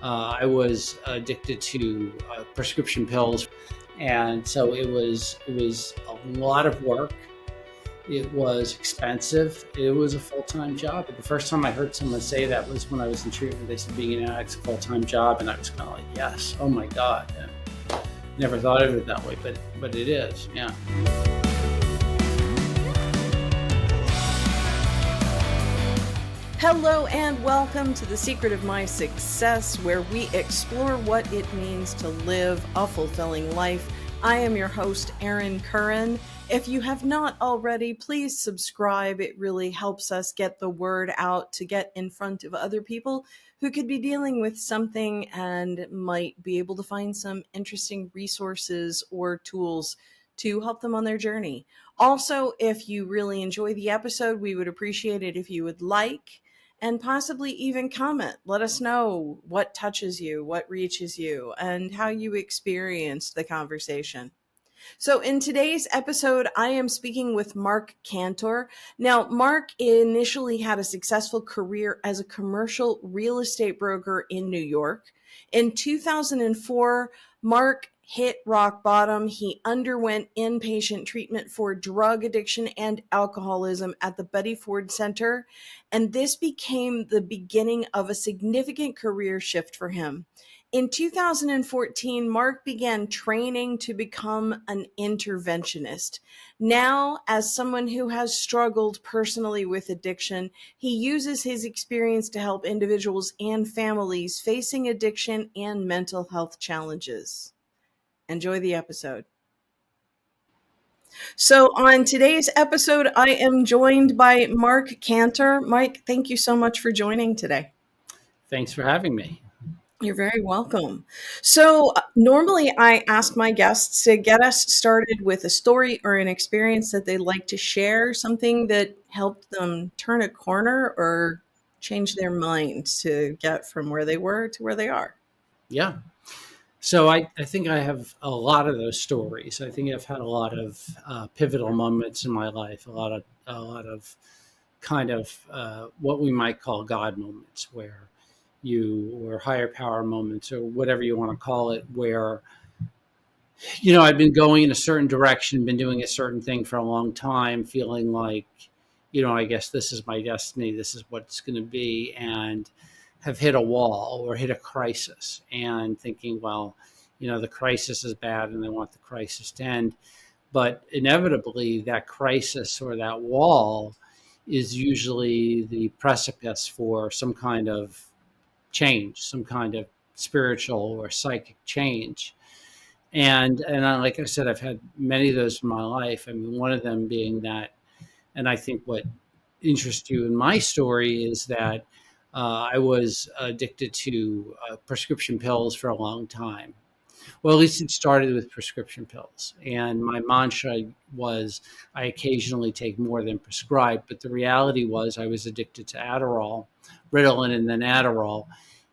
I was addicted to prescription pills, and so it was a lot of work. It was expensive. It was a full-time job. But the first time I heard someone say that was when I was in treatment. They said being an addict's a full-time job, and I was kind of like, yes, oh my God. And never thought of it that way, but it is, yeah. Hello and welcome to The Secret of My Success, where we explore what it means to live a fulfilling life. I am your host, Erin Currin. If you have not already, please subscribe. It really helps us get the word out to get in front of other people who could be dealing with something and might be able to find some interesting resources or tools to help them on their journey. Also, if you really enjoy the episode, we would appreciate it if you would like and possibly even comment. Let us know what touches you, what reaches you, and how you experienced the conversation. So, in today's episode, I am speaking with Marc Kantor. Now, Marc initially had a successful career as a commercial real estate broker in New York. In 2004, Marc hit rock bottom. He underwent inpatient treatment for drug addiction and alcoholism at the Betty Ford Center, and this became the beginning of a significant career shift for him. In 2014, Marc began training to become an interventionist. Now, as someone who has struggled personally with addiction, he uses his experience to help individuals and families facing addiction and mental health challenges. Enjoy the episode. So, on today's episode, I am joined by Marc Kantor. Mike, thank you so much for joining today. Thanks for having me. You're very welcome. So, normally I ask my guests to get us started with a story or an experience that they'd like to share, something that helped them turn a corner or change their mind to get from where they were to where they are. Yeah. So I think I have a lot of those stories. I think I've had a lot of pivotal moments in my life, a lot of kind of what we might call God moments, where or higher power moments, or whatever you want to call it, where I've been going in a certain direction, been doing a certain thing for a long time, feeling like, I guess this is my destiny, this is what it's going to be, and have hit a wall or hit a crisis, and thinking, well, the crisis is bad and I want the crisis to end. But inevitably, that crisis or that wall is usually the precipice for some kind of change, some kind of spiritual or psychic change. And like I said, I've had many of those in my life. I mean, one of them being that, and I think what interests you in my story is that I was addicted to prescription pills for a long time. Well, at least it started with prescription pills. And my mantra was I occasionally take more than prescribed, but the reality was I was addicted to Adderall, Ritalin, and then Adderall,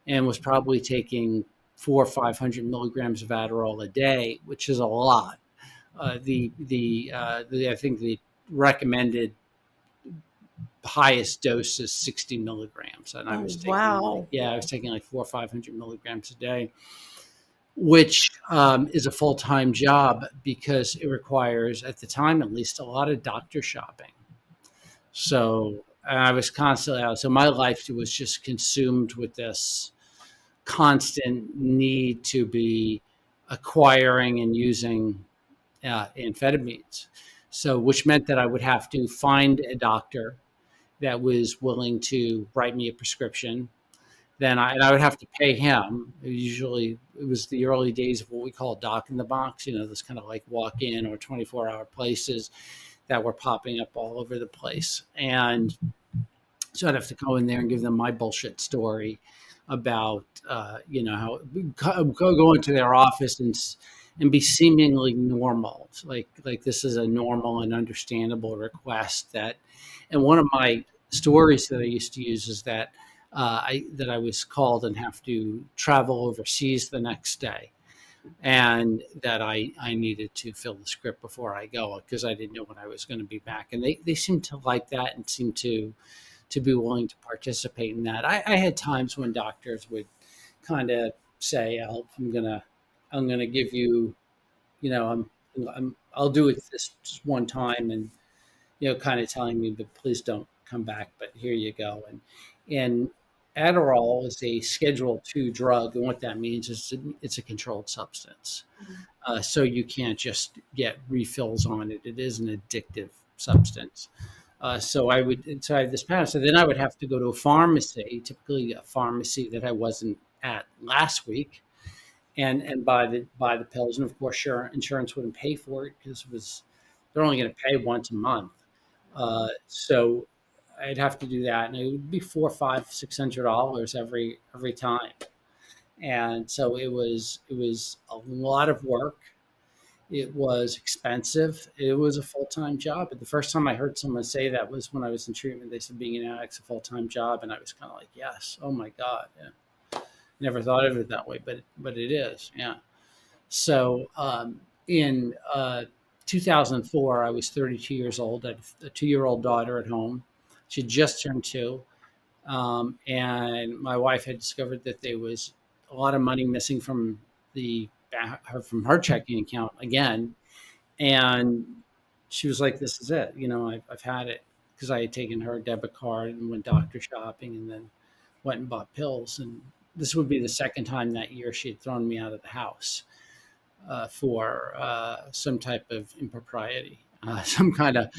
and was probably taking 400 or 500 milligrams of Adderall a day, which is a lot. I think the recommended highest dose is 60 milligrams, and I Oh, was taking wow. I was taking like 400 or 500 milligrams a day, which is a full-time job because it requires, at the time at least, a lot of doctor shopping. So I was constantly out. So my life was just consumed with this constant need to be acquiring and using amphetamines. So, which meant that I would have to find a doctor that was willing to write me a prescription. And I would have to pay him. Usually, it was the early days of what we call Doc in the Box. This kind of like walk-in or 24-hour places that were popping up all over the place. And so I'd have to go in there and give them my bullshit story about, how go into their office and be seemingly normal, like this is a normal and understandable request. And one of my stories that I used to use is that I was called and have to travel overseas the next day, and that I needed to fill the script before I go because I didn't know when I was going to be back. And they seemed to like that and seemed to be willing to participate in that. I had times when doctors would, kind of say, I'm gonna give you, you know, I'll do it this just one time, and kind of telling me, but please don't come back. But here you go. And Adderall is a Schedule II drug, and what that means is it's a controlled substance. So you can't just get refills on it. It is an addictive substance. So I have this pattern. So then I would have to go to a pharmacy, typically a pharmacy that I wasn't at last week, and buy the pills. And of course, sure, insurance wouldn't pay for it because they're only going to pay once a month. So I'd have to do that, and it would be $400, $500, $600 every time. And so it was a lot of work. It was expensive. It was a full time job. But the first time I heard someone say that was when I was in treatment. They said being an addict's a full time job, and I was kind of like, yes, oh my god, yeah. Never thought of it that way, but it is, yeah. So in 2004, I was 32 years old. I had a 2 year old daughter at home. She just turned two. And my wife had discovered that there was a lot of money missing from her checking account again. And she was like, "This is it. I've had it," because I had taken her debit card and went doctor shopping, and then went and bought pills. And this would be the second time that year she had thrown me out of the house for some type of impropriety, some kind of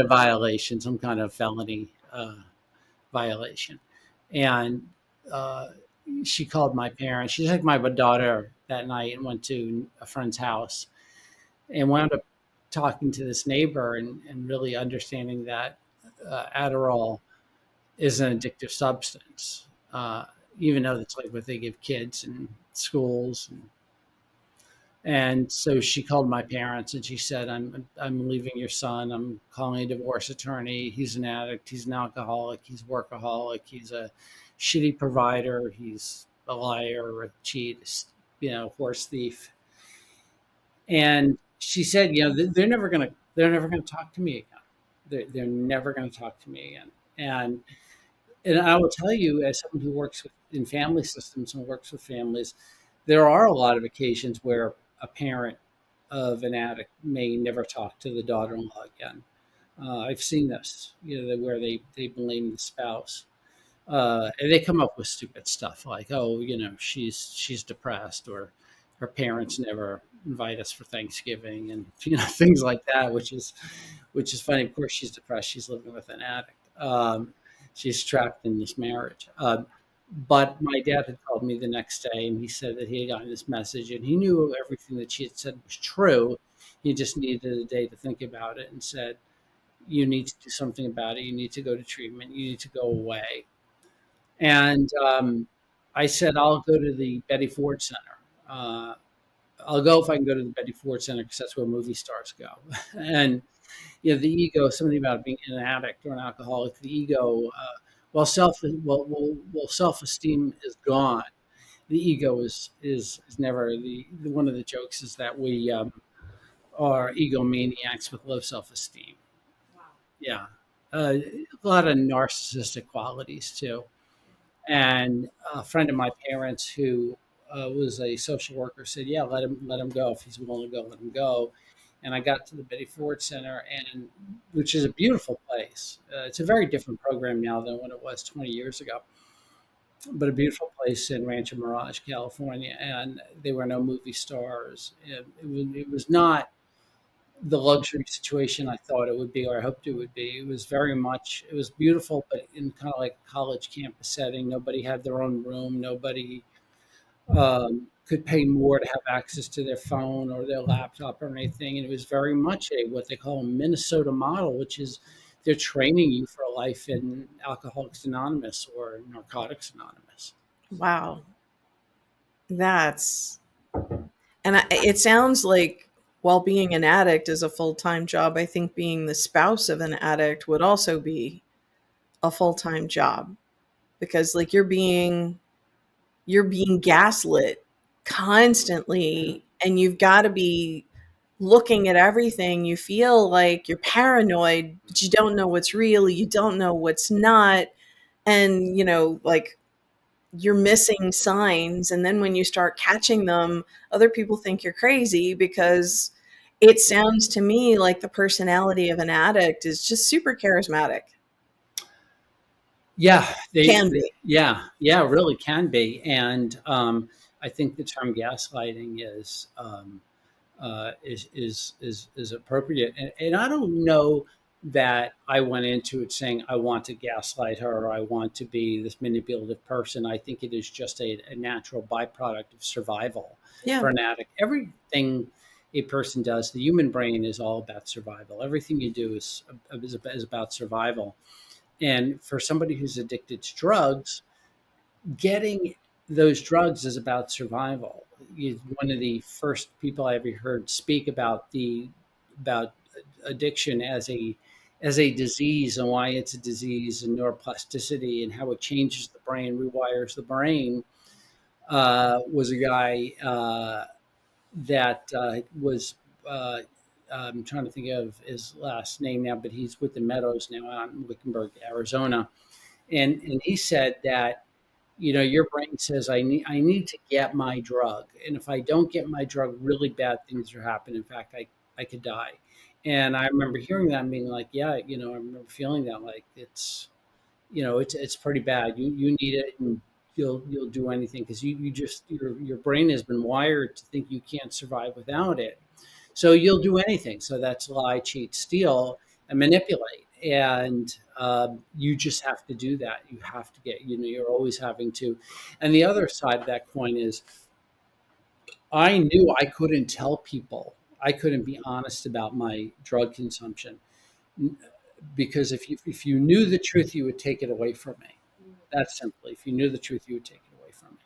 violation, some kind of felony violation. And uh, she called my parents. She took my daughter that night and went to a friend's house, and wound up talking to this neighbor, and really understanding that Adderall is an addictive substance, even though that's like what they give kids in schools. And so she called my parents, and she said, I'm leaving your son. I'm calling a divorce attorney. He's an addict. He's an alcoholic. He's workaholic. He's a shitty provider. He's a liar, a cheat, horse thief." And she said, they're never gonna talk to me again. They're never gonna talk to me again. And I will tell you, as someone who works in family systems and works with families, there are a lot of occasions where a parent of an addict may never talk to the daughter-in-law again. I've seen this, where they blame the spouse, and they come up with stupid stuff like, "Oh, she's depressed," or "Her parents never invite us for Thanksgiving," and things like that, which is funny. Of course, she's depressed. She's living with an addict. She's trapped in this marriage. But my dad had called me the next day, and he said that he had gotten this message, and he knew everything that she had said was true. He just needed a day to think about it, and said, "You need to do something about it. You need to go to treatment. You need to go away." And I said, "I'll go to the Betty Ford Center. I'll go if I can go to the Betty Ford Center because that's where movie stars go." And the ego, something about being an addict or an alcoholic, the ego, while self esteem is gone, the ego is never the one of the jokes is that we are egomaniacs with low self esteem. Yeah, a lot of narcissistic qualities too. And a friend of my parents who was a social worker said, "Yeah, let him go if he's willing to go. Let him go." And I got to the Betty Ford Center, and which is a beautiful place. It's a very different program now than when it was 20 years ago, but a beautiful place in Rancho Mirage, California. And there were no movie stars. It was not the luxury situation I thought it would be, or I hoped it would be. It was beautiful, but in kind of like a college campus setting. Nobody had their own room. Nobody could pay more to have access to their phone or their laptop or anything. And it was very much what they call a Minnesota model, which is they're training you for a life in Alcoholics Anonymous or Narcotics Anonymous. Wow. That's, it sounds like while being an addict is a full time job, I think being the spouse of an addict would also be a full time job because, like, you're being gaslit constantly, and you've got to be looking at everything. You feel like you're paranoid, but you don't know what's real, you don't know what's not. And like you're missing signs, and then when you start catching them, other people think you're crazy because it sounds to me like the personality of an addict is just super charismatic. Yeah, Can be. yeah, really can be. And I think the term gaslighting is appropriate. And I don't know that I went into it saying I want to gaslight her or I want to be this manipulative person. I think it is just a natural byproduct of survival Yeah. for an addict. Everything a person does, the human brain is all about survival. Everything you do is about survival. And for somebody who's addicted to drugs, getting those drugs is about survival. One of the first people I ever heard speak about addiction as a disease and why it's a disease and neuroplasticity and how it changes the brain, rewires the brain, was a guy that was. I'm trying to think of his last name now, but he's with the Meadows now out in Wickenburg, Arizona, and he said that your brain says I need to get my drug, and if I don't get my drug, really bad things are happening. In fact, I could die. And I remember hearing that and being like, yeah, I remember feeling that, like, it's pretty bad. You need it, and you'll do anything because you just your brain has been wired to think you can't survive without it. So you'll do anything. So that's lie, cheat, steal, and manipulate. And you just have to do that. You have to you're always having to. And the other side of that coin is I knew I couldn't tell people, I couldn't be honest about my drug consumption because if you knew the truth, you would take it away from me. That's simply, if you knew the truth, you would take it away from me.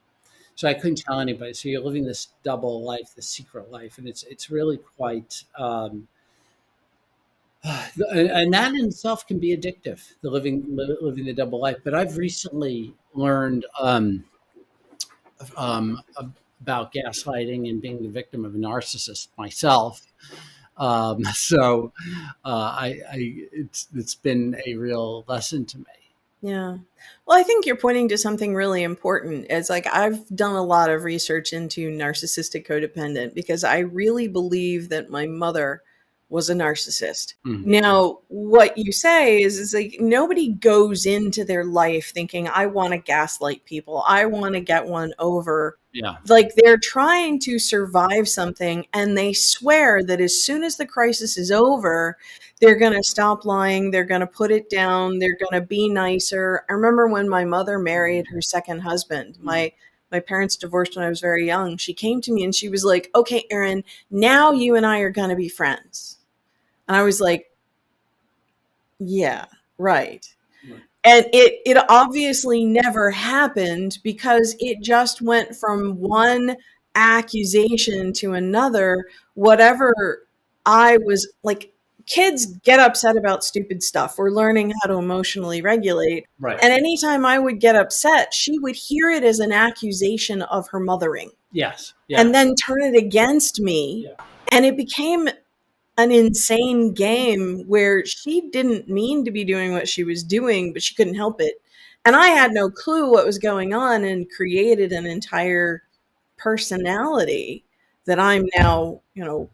So I couldn't tell anybody. So you're living this double life, this secret life, and it's really quite and that in itself can be addictive, the living the double life. But I've recently learned um, about gaslighting and being the victim of a narcissist myself. So it's been a real lesson to me. Yeah. Well, I think you're pointing to something really important. It's like I've done a lot of research into narcissistic codependent because I really believe that my mother was a narcissist. Mhm. Now, what you say is like nobody goes into their life thinking, I want to gaslight people. I want to get one over. Yeah. Like they're trying to survive something and they swear that as soon as the crisis is over, they're going to stop lying. They're going to put it down. They're going to be nicer. I remember when my mother married her second husband. My parents divorced when I was very young. She came to me and she was like, "Okay, Erin, now you and I are going to be friends." And I was like, "Yeah, right." Right. And it obviously never happened because it just went from one accusation to another. Whatever I was like, kids get upset about stupid stuff. We're learning how to emotionally regulate. Right. And anytime I would get upset, she would hear it as an accusation of her mothering Yes. Yeah. and then turn it against me. Yeah. And it became an insane game where she didn't mean to be doing what she was doing, but she couldn't help it. And I had no clue what was going on and created an entire personality that I'm now,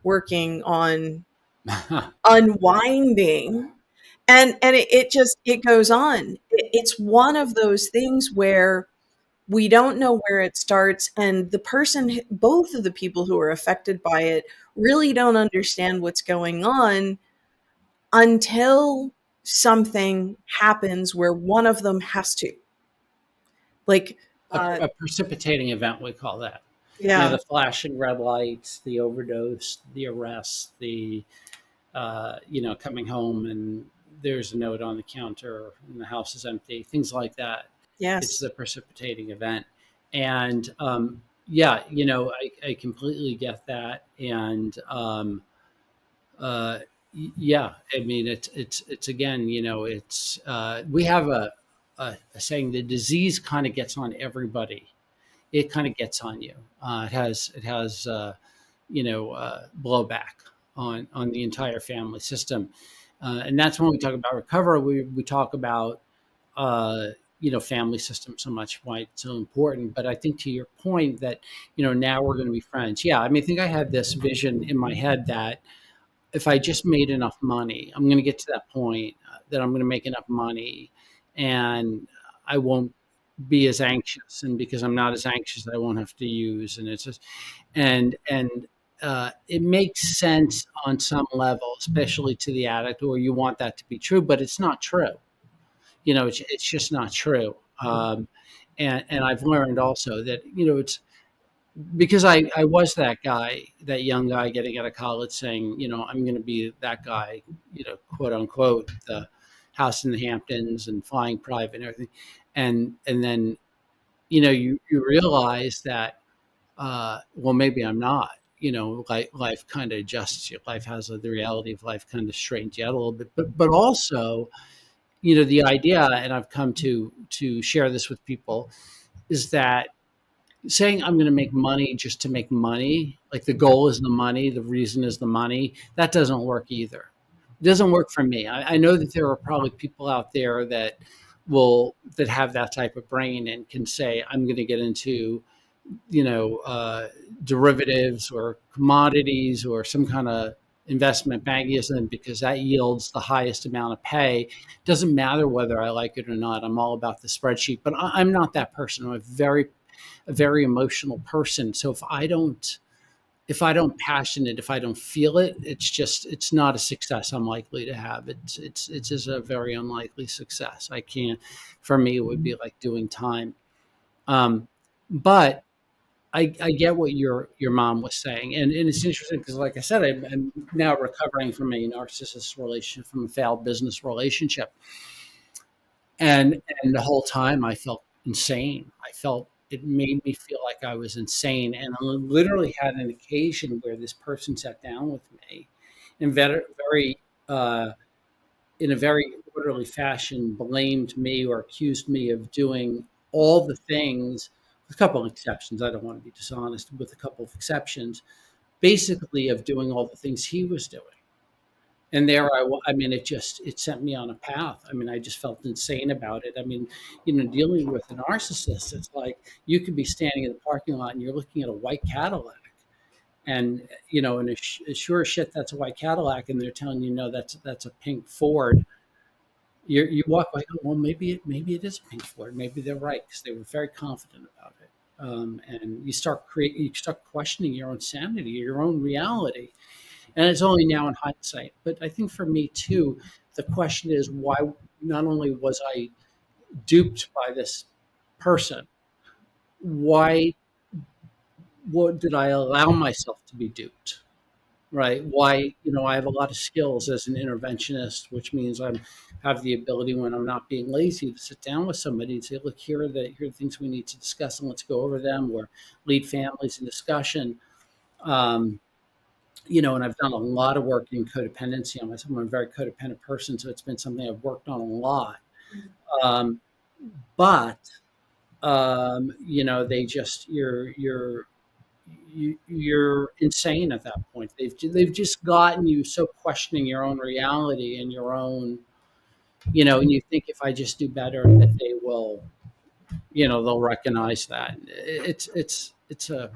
working on unwinding. And it just it goes on. It's one of those things where we don't know where it starts, and the person both of the people who are affected by it really don't understand what's going on until something happens where one of them has to. Like, A precipitating event, we call that. yeah, The flashing red lights, the overdose, the arrest, the coming home and there's a note on the counter and the house is empty, things like that. It's yes, the precipitating event. And yeah, I completely get that. And uh, yeah, I mean, it's again, we have a saying, the disease kind of gets on everybody. It kind of gets on you. It has blowback on the entire family system, and that's when we talk about recovery. We talk about family system so much, why it's so important. But I think to your point that, now we're going to be friends. Yeah. I mean, I think I had this vision in my head that if I just made enough money, I'm going to get to that point that I'm going to make enough money and I won't be as anxious. And because I'm not as anxious, I won't have to use. And it's just, and it makes sense on some level, especially to the addict, or you want that to be true, but it's not true. It's just not true. And I've learned also that, it's because I was that guy, that young guy getting out of college saying, I'm going to be that guy, quote unquote, the house in the Hamptons and flying private and everything. And then, you realize that, well, maybe I'm not, life kind of adjusts you. Life has the reality of life kind of straightens you out a little bit, but also, the idea, and I've come to share this with people, is that saying I'm going to make money just to make money, like the goal is the money, the reason is the money, that doesn't work either. It doesn't work for me. I know that there are probably people out there that have that type of brain and can say, I'm going to get into, you know, uh, derivatives or commodities or some kind of investment banking because that yields the highest amount of pay. Doesn't matter whether I like it or not. I'm all about the spreadsheet, but I'm not that person. I'm a very emotional person. So if I don't feel it, it's not a success I'm likely to have. It's just a very unlikely success. I can't. For me, it would be like doing time. Um, but I get what your mom was saying, and it's interesting because, like I said, I'm now recovering from a narcissist relationship, from a failed business relationship, and the whole time I felt insane. I felt it made me feel like I was insane, and I literally had an occasion where this person sat down with me, and very uh, in a very orderly fashion, blamed me or accused me of doing all the things, with a couple of exceptions. I don't want to be dishonest, with a couple of exceptions, basically of doing all the things he was doing. And there I mean, it sent me on a path. I mean, I just felt insane about it. I mean, dealing with a narcissist, it's like you could be standing in the parking lot and you're looking at a white Cadillac, and and sure as shit that's a white Cadillac, and they're telling you no, that's a pink Ford. You walk like, oh, well, maybe it is a pink Ford. Maybe they're right because they were very confident about it. And you start questioning your own sanity, your own reality, and it's only now in hindsight. But I think for me too, the question is why. Not only was I duped by this person, why what did I allow myself to be duped? Right? Why, I have a lot of skills as an interventionist, which means I have the ability when I'm not being lazy to sit down with somebody and say, look, here are the things we need to discuss and let's go over them, or lead families in discussion. Um, and I've done a lot of work in codependency on myself. I'm a very codependent person, so it's been something I've worked on a lot. Um, but they just you're insane at that point. They've just gotten you so questioning your own reality and your own, and you think if I just do better that they will, they'll recognize that. It's a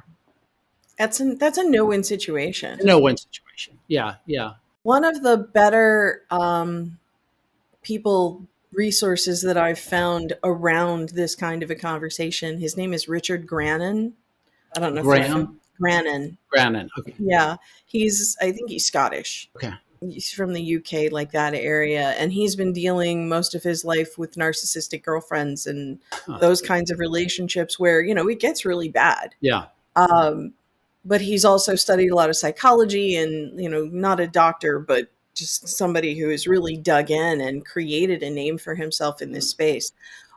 That's a no-win situation. no-win situation. Yeah, yeah. One of the better people resources that I've found around this kind of a conversation. His name is Richard Grannon. I don't know if you're Graham Grannon. Grannon. Okay. Yeah, I think he's Scottish. Okay. He's from the UK, like that area, and he's been dealing most of his life with narcissistic girlfriends and Huh. those kinds of relationships where it gets really bad. Yeah. Um, but he's also studied a lot of psychology and, not a doctor, but just somebody who has really dug in and created a name for himself in this space.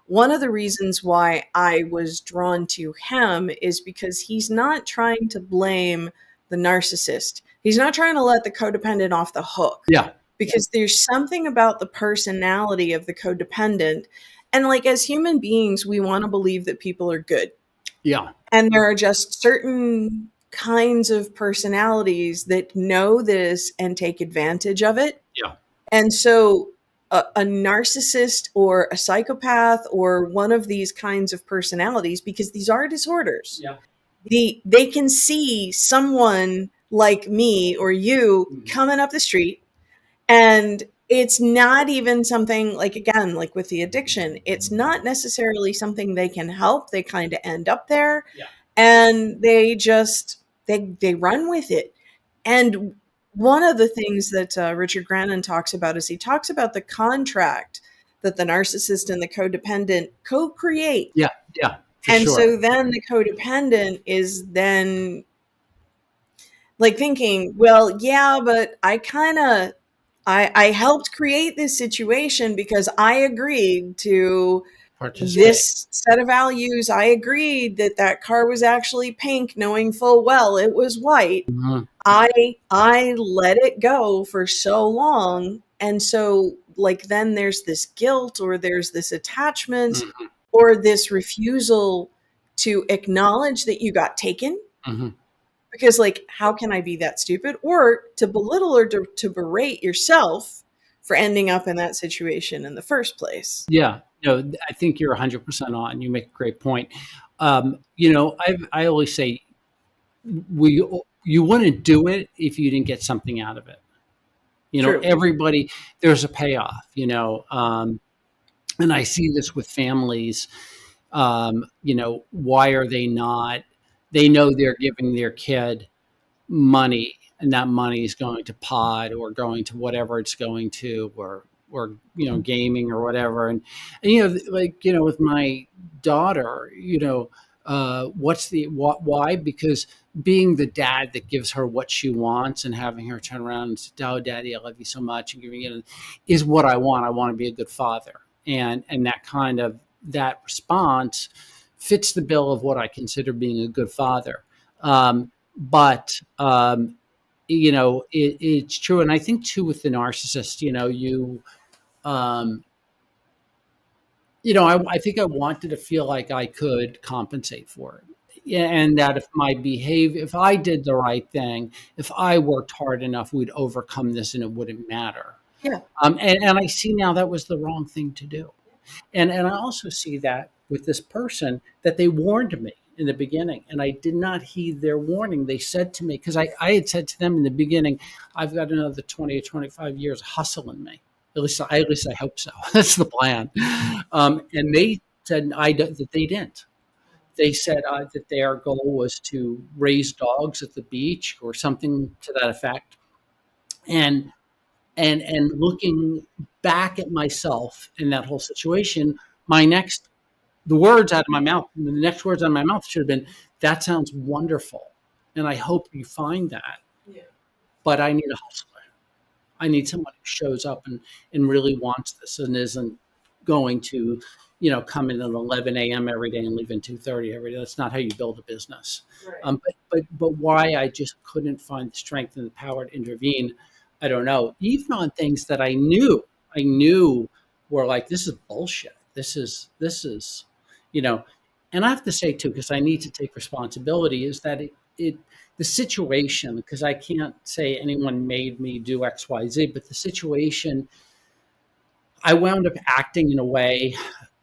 One of the reasons why I was drawn to him is because he's not trying to blame the narcissist. He's not trying to let the codependent off the hook. Yeah. Because there's something about the personality of the codependent. And like as human beings, we want to believe that people are good. Yeah. And there are just certain kinds of personalities that know this and take advantage of it. Yeah. And so a narcissist or a psychopath or one of these kinds of personalities, because these are disorders. Yeah. They can see someone like me or you Mhm. coming up the street, and it's not even something like, again, like with the addiction, it's not necessarily something they can help. They kind of end up there, Yeah. and they just they run with it. And one of the things that Richard Grannon talks about is he talks about the contract that the narcissist and the codependent co-create. Yeah. Yeah. For And sure. so then the codependent is then like thinking, well, yeah, but I helped create this situation because I agreed to Participate. this set of values. I agreed that that car was actually pink, knowing full well it was white. Mhm. I let it go for so long. And so like then there's this guilt, or there's this attachment, Mhm. or this refusal to acknowledge that you got taken, Mhm. because like how can I be that stupid, or to belittle or to berate yourself for ending up in that situation in the first place. Yeah. No, I think you're 100% on. You make a great point. I always say we you wouldn't do it if you didn't get something out of it. True. Everybody, there's a payoff. And I see this with families. Why are they not? They know they're giving their kid money, and that money is going to pod or going to whatever it's going to, or gaming or whatever. And with my daughter, why? Because being the dad that gives her what she wants and having her turn around and say, "Oh, Daddy, I love you so much," and giving it is what I want. I want to be a good father, and that response fits the bill of what I consider being a good father. But it's true, and I think too with the narcissist, um, I think I wanted to feel like I could compensate for it. Yeah, and that if I did the right thing, if I worked hard enough, we'd overcome this and it wouldn't matter. Yeah. And I see now that was the wrong thing to do. And I also see that with this person that they warned me in the beginning, and I did not heed their warning. They said to me, because I had said to them in the beginning, I've got another 20 or 25 years hustling me. At least I hope so. That's the plan. And they said that they didn't. They said that their goal was to raise dogs at the beach or something to that effect. And looking back at myself in that whole situation, my next the words out of my mouth, the next words out of my mouth should have been, "That sounds wonderful, and I hope you find that, but I need a hustler. I need someone who shows up and really wants this and isn't going to, come in at 11 a.m. every day and leave at 2:30 every day. That's not how you build a business." Right. But why I just couldn't find the strength and the power to intervene, I don't know. Even on things that I knew were like, this is bullshit. This is, you know. And I have to say too, because I need to take responsibility, is that it the situation, because I can't say anyone made me do X, Y, Z, but the situation, I wound up acting in a way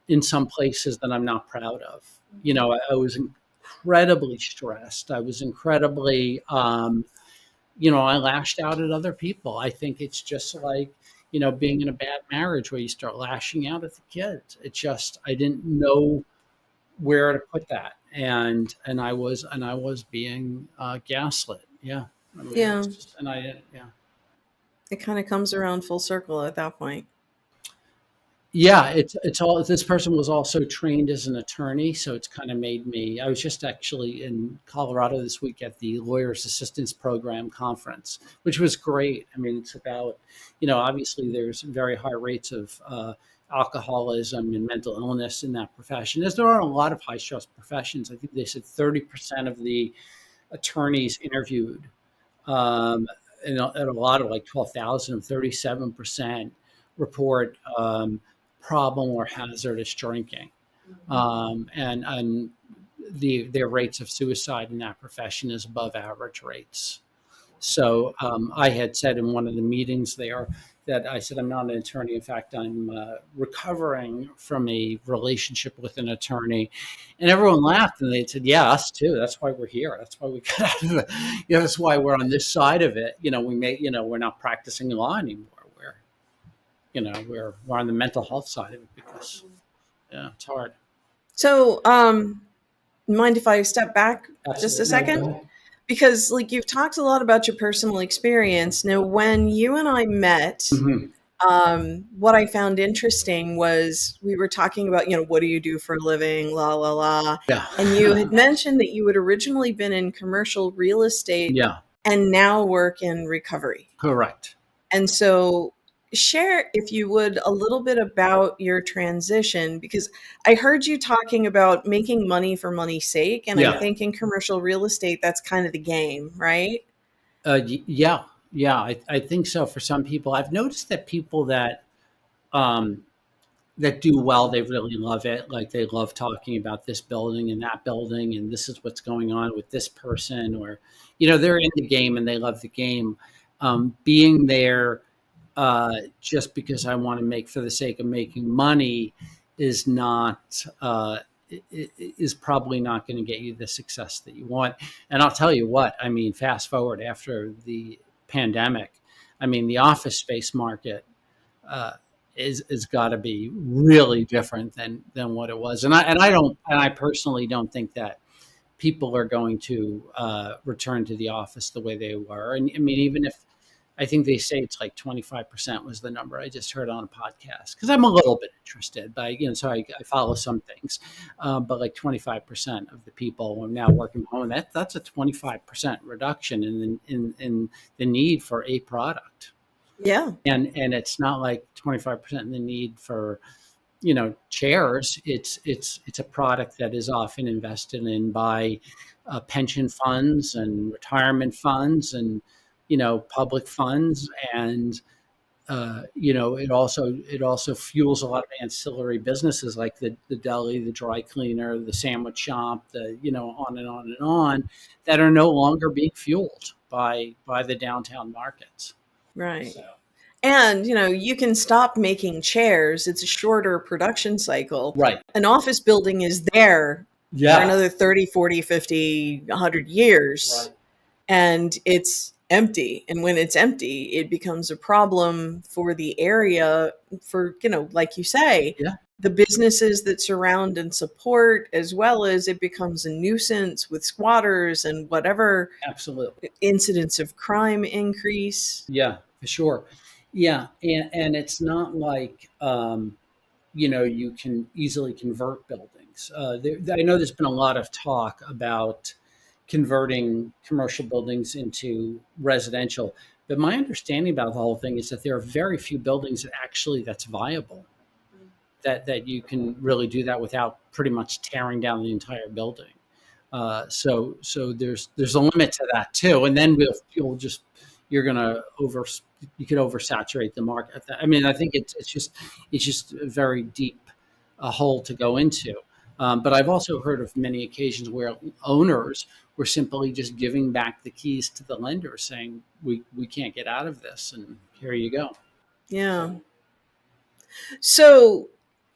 in some places that I'm not proud of. I was incredibly stressed. I was incredibly, I lashed out at other people. I think it's just like, being in a bad marriage where you start lashing out at the kids. I didn't know where to put that. And I was being gaslit. Yeah. I mean, Yeah. it's just, and I didn't, yeah. It kind of comes around full circle at that point. Yeah, it's all. This person was also trained as an attorney, so it's kind of made me. I was just actually in Colorado this week at the Lawyers Assistance Program conference, which was great. I mean, it's about, obviously there's very high rates of alcoholism and mental illness in that profession, as there are a lot of high stress professions. I think they said 30% of the attorneys interviewed, and a lot of like 12,000 of 37% report problem or hazardous drinking. And their rates of suicide in that profession is above average rates. So I had said in one of the meetings there, that I said I'm not an attorney. In fact, I'm recovering from a relationship with an attorney, and everyone laughed and they said, "Yeah, us too. That's why we're here. That's why we got out of it. That's why we're on this side of it. We're not practicing law anymore. We're on the mental health side of it because it's hard." So, mind if I step back just a Absolutely. No, go second? ahead. Because, like, you've talked a lot about your personal experience. Now, when you and I met, Hmm. what I found interesting was we were talking about, what do you do for a living, la, la, la. Yeah. And you had mentioned that you had originally been in commercial real estate Yeah. and now work in recovery. Correct. And so, share, if you would, a little bit about your transition, because I heard you talking about making money for money's sake. And I Yeah. think in commercial real estate, that's kind of the game, right? Yeah. Yeah. I think so. For some people, I've noticed that people um, that do well, they really love it. Like they love talking about this building and that building, and this is what's going on with this person, or they're in the game and they love the game. Being there just because I want to make for the sake of making money is not is probably not going to get you the success that you want. And I'll tell you what, I mean, fast forward after the pandemic, I mean, the office space market uh, is got to be really different than what it was. And I personally don't think that people are going to return to the office the way they were. And I mean, even if I think they say it's like 25% was the number I just heard on a podcast because I'm a little bit interested, but so I follow some things, but like 25% of the people are now working from home. That's a 25% reduction in the need for a product, Yeah. and it's not like 25% in the need for chairs. It's a product that is often invested in by pension funds and retirement funds and public funds, and it also fuels a lot of ancillary businesses like the deli, the dry cleaner, the sandwich shop, the on and on and on, that are no longer being fueled by the downtown markets. Right. So And, you can stop making chairs. It's a shorter production cycle. right. An office building is there for Yeah. another 30, 40, 50, 100 years, Right. and it's empty. And when it's empty, it becomes a problem for the area, for, like you say, Yeah. the businesses that surround and support, as well as it becomes a nuisance with squatters and whatever Absolutely. incidents of crime increase. Yeah, for sure. Yeah, and it's not like you can easily convert buildings. I know there's been a lot of talk about converting commercial buildings into residential, but my understanding about the whole thing is that there are very few buildings that actually that's viable. That you can really do that without pretty much tearing down the entire building. So there's a limit to that too, and then you'll just you're gonna over you could oversaturate the market. I mean, I think it's just a very deep hole to go into. But I've also heard of many occasions where owners were simply just giving back the keys to the lender, saying we can't get out of this, and here you go. Yeah. So,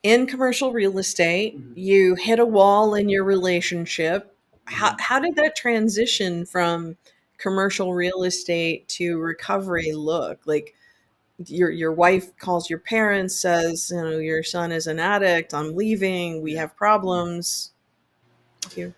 in commercial real estate, Mhm. you hit a wall in your relationship. How, Mhm. how did that transition from commercial real estate to recovery look? Like, your wife calls your parents, says, your son is an addict, I'm leaving, we Yeah. have problems. Thank you.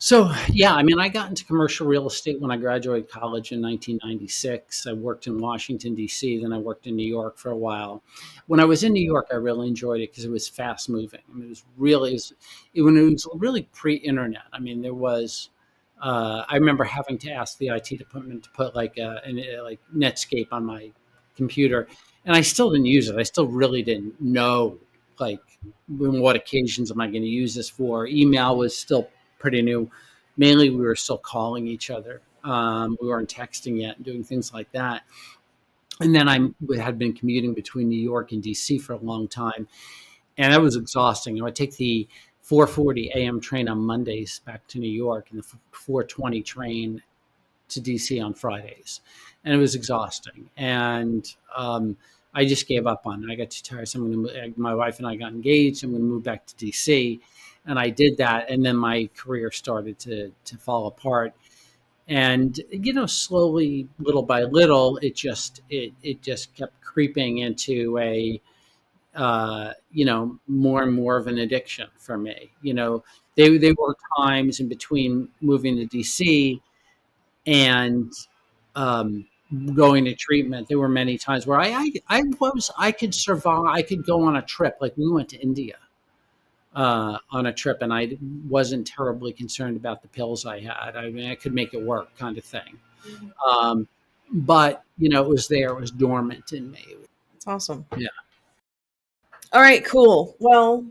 So, yeah, I mean, I got into commercial real estate when I graduated college in 1996. I worked in Washington, D.C., then I worked in New York for a while. When I was in New York, I really enjoyed it because it was fast moving. I mean, when it was really pre internet. I mean, I remember having to ask the IT department to put like Netscape on my computer, and I still didn't use it. I still really didn't know, like, what occasions am I going to use this for. Email was still pretty new. Mainly, we were still calling each other. We weren't texting yet and doing things like that. And then had been commuting between New York and DC for a long time, and that was exhausting. I would take the 4:40 a.m. train on Mondays back to New York, and the 4:20 train to DC on Fridays, and it was exhausting. And I just gave up on it. I got too tired. So my wife and I got engaged. I'm going to move back to DC, and I did that. And then my career started to fall apart. And slowly, little by little, it just kept creeping into a more and more of an addiction for me. They were times in between moving to DC and um, going to treatment. There were many times where I could survive. I could go on a trip. Like we went to India on a trip, and I wasn't terribly concerned about the pills I had. I mean, I could make it work, kind of thing. Um, but it was there. It was dormant in me. That's awesome. Yeah, All right, cool. Well,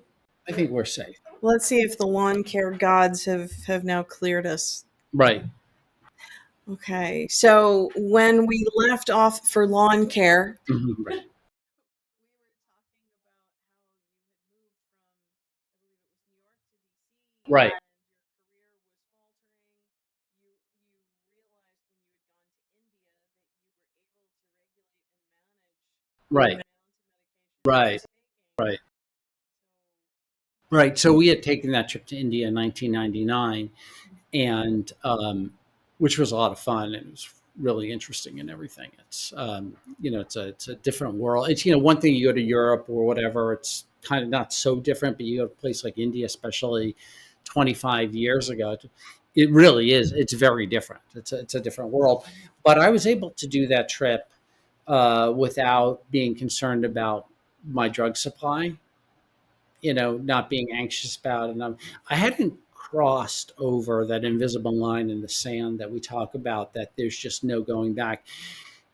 I think we're safe. let's see if the lawn care gods have now cleared us. Right. Okay, so when we left off for lawn care, Mhm, right. Right. Right. Right. Right. Right. So we had taken that trip to India in 1999, and which was a lot of fun, and it was really interesting and everything. It's a different world. It's one thing you go to Europe or whatever. It's kind of not so different, but you go to a place like India, especially 25 years ago. It really is. It's very different. It's a different world. But I was able to do that trip without being concerned about my drug supply, not being anxious about it. And I hadn't crossed over that invisible line in the sand that we talk about, that there's just no going back.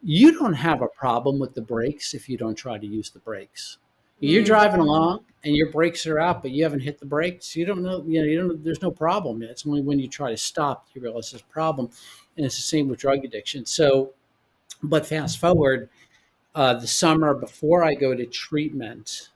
You don't have a problem with the brakes if you don't try to use the brakes. You're driving along and your brakes are out, but you haven't hit the brakes. You don't know, you don't, there's no problem. It's only when you try to stop, you realize there's a problem. And it's the same with drug addiction. So, but fast forward, the summer before I go to treatment,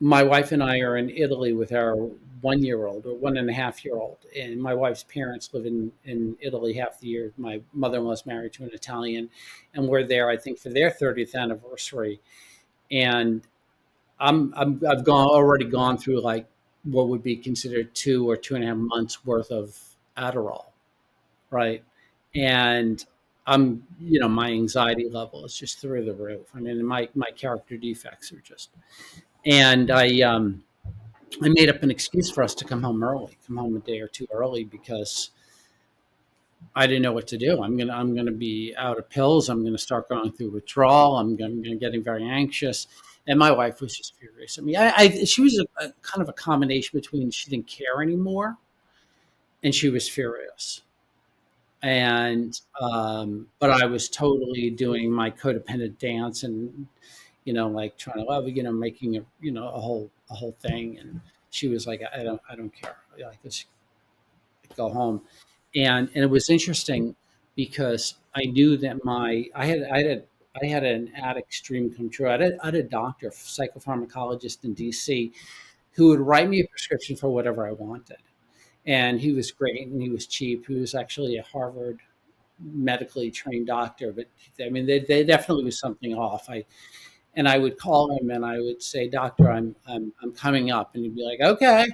my wife and I are in Italy with our 1 year old or 1.5 year old. And my wife's parents live in Italy half the year. My mother in law is married to an Italian, and we're there, I think, for their 30th anniversary. And I've already gone through like what would be considered 2 or 2.5 months worth of Adderall, right? And my anxiety level is just through the roof. I mean, my character defects are just, and I made up an excuse for us to come home a day or two early, because I didn't know what to do. I'm gonna be out of pills. I'm gonna start going through withdrawal. I'm gonna getting very anxious, and my wife was just furious at me. She was a kind of a combination between she didn't care anymore and she was furious. And but I was totally doing my codependent dance, and like trying to love, making a whole thing. And she was like, I don't care. Like, just go home. And it was interesting because I knew that I had an addict dream come true. I had a doctor, psychopharmacologist in DC, who would write me a prescription for whatever I wanted. And he was great, and he was cheap. He was actually a Harvard medically trained doctor, but I mean, they definitely was something off. I would call him and I would say, "Doctor, I'm coming up," and he'd be like, "Okay."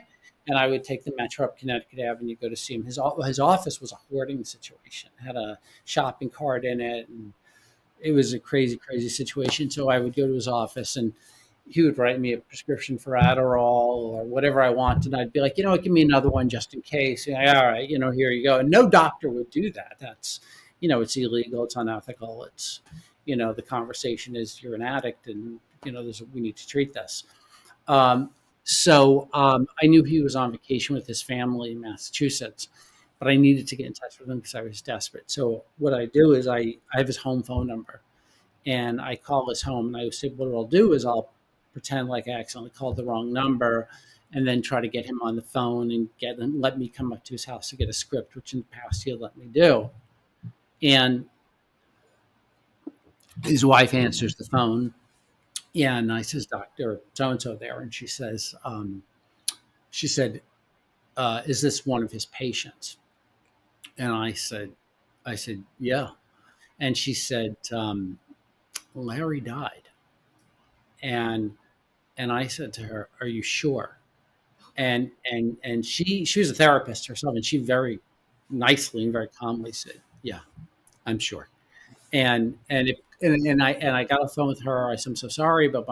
And I would take the metro up Connecticut Avenue, go to see him. His office was a hoarding situation, had a shopping cart in it, and it was a crazy, crazy situation. So I would go to his office, and he would write me a prescription for Adderall or whatever I want, and I'd be like, give me another one just in case. And all right, here you go. And no doctor would do that. That's, it's illegal, it's unethical. It's, the conversation is you're an addict, and we need to treat this. Um, so I knew he was on vacation with his family in Massachusetts, but I needed to get in touch with him because I was desperate. So what I do is I have his home phone number, and I call his home, and I say, what I'll do is I'll pretend like I accidentally called the wrong number, and then try to get him on the phone and let me come up to his house to get a script, which in the past he'll let me do. And his wife answers the phone, and I says, Dr. So-and-so there. And she said, is this one of his patients? And I said, I said, yeah. And she said, Larry died. And I said to her, are you sure? And she was a therapist herself, and she very nicely and very calmly said, yeah, I'm sure. And I got a phone with her. I said, I'm so sorry, but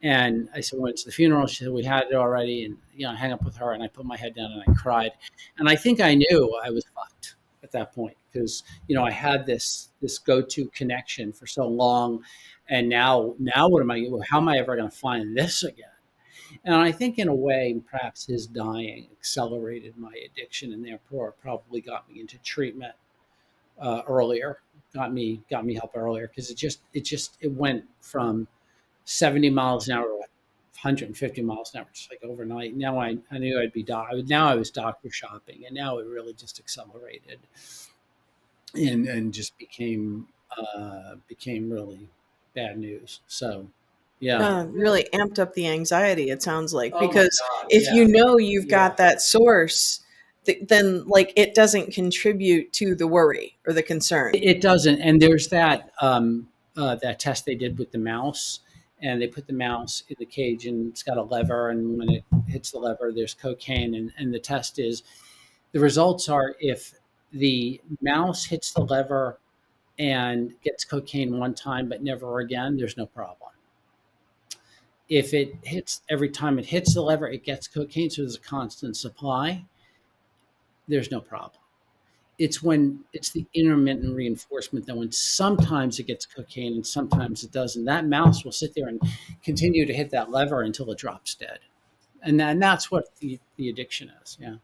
and I said, went to the funeral. She said, we had it already. And, I hang up with her and I put my head down and I cried. And I think I knew I was fucked at that point because, I had this go-to connection for so long. And now how am I ever going to find this again? And I think in a way, perhaps his dying accelerated my addiction and therefore probably got me into treatment earlier, got me help earlier because it went from 70 miles an hour to 150 miles an hour, just like overnight. Now I knew I'd be now I was doctor shopping, and now it really just accelerated and just became really bad news. So, yeah. Really amped up the anxiety, it sounds like, Oh my because God. if Yeah. you know you've Yeah. got that source, then like it doesn't contribute to the worry or the concern. It doesn't. And there's that test they did with the mouse, and they put the mouse in the cage, and it's got a lever, and when it hits the lever, there's cocaine, and the test is the results are if the mouse hits the lever and gets cocaine one time but never again, there's no problem. If it hits every time it hits the lever, it gets cocaine, so there's a constant supply, there's no problem. It's when it's the intermittent reinforcement that when sometimes it gets cocaine and sometimes it doesn't, that mouse will sit there and continue to hit that lever until it drops dead. And that's what the addiction is. Yeah.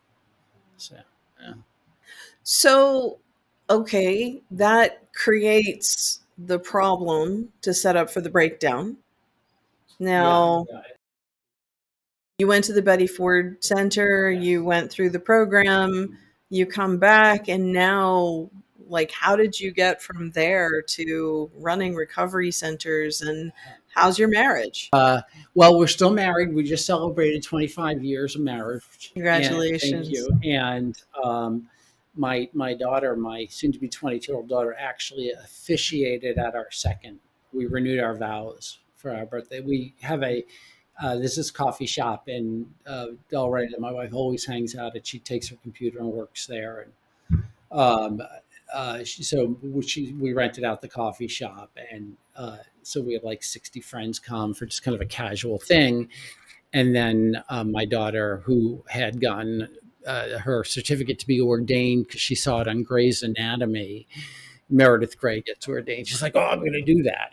So, yeah. So, okay, that creates the problem to set up for the breakdown. Yeah. Now, Yeah. you went to the Betty Ford Center, Yes. you went through the program, you come back, and now, like, how did you get from there to running recovery centers, and how's your marriage? Well, we're still married. We just celebrated 25 years of marriage, and thank Congratulations. you. And my daughter, my soon-to-be 22-year-old daughter, actually officiated at our second. We renewed our vows for our birthday. We have this is coffee shop in Delray that my wife always hangs out at. She takes her computer and works there, um, we rented out the coffee shop, and so we had like 60 friends come for just kind of a casual thing. And then my daughter, who had gotten her certificate to be ordained because she saw it on Grey's Anatomy, Meredith Grey gets ordained. She's like, "Oh, I'm going to do that."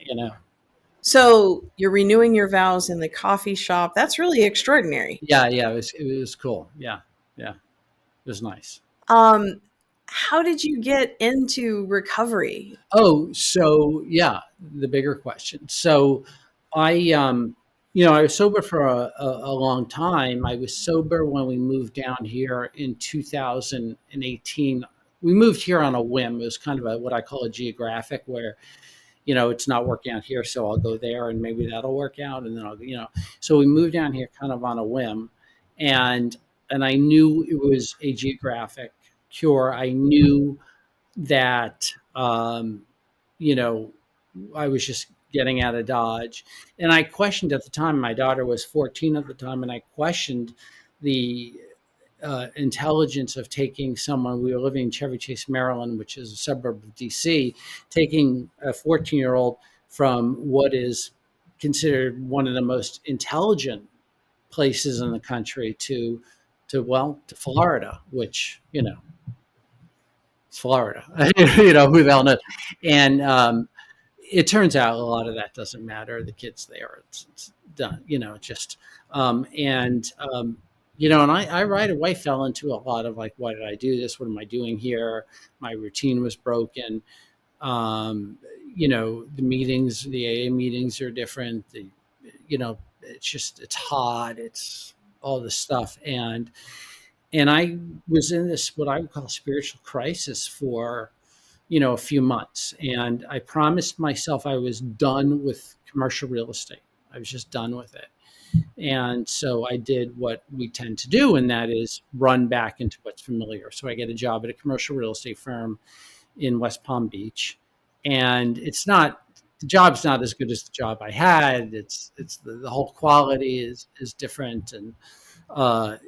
So, you're renewing your vows in the coffee shop. That's really extraordinary. Yeah, yeah, it was cool. Yeah, yeah, it was nice. Um, how did you get into recovery? Oh, so yeah, the bigger question. So I was sober for a long time. I was sober when we moved down here in 2018. We moved here on a whim. It was kind of what I call a geographic, where it's not working out here, so I'll go there and maybe that'll work out, and then So we moved down here kind of on a whim, and I knew it was a geographic cure. I knew that you know I was just getting out of Dodge, and I questioned at the time. My daughter was 14 at the time, and I questioned the intelligence of taking someone. We were living in Chevy Chase, Maryland, which is a suburb of DC, taking a 14-year-old from what is considered one of the most intelligent places in the country to Florida, which it's Florida. Who the hell knows? And it turns out a lot of that doesn't matter. The kid's there. It's done. Just and and I right away fell into a lot of like, why did I do this? What am I doing here? My routine was broken. Um, the meetings, the AA meetings are different. It's hot. It's all this stuff, and I was in this what I would call spiritual crisis for a few months, and I promised myself I was done with commercial real estate. I was just done with it, and so I did what we tend to do, and that is run back into what's familiar. So I get a job at a commercial real estate firm in West Palm Beach, and the job's not as good as the job I had. It's the whole quality is different, and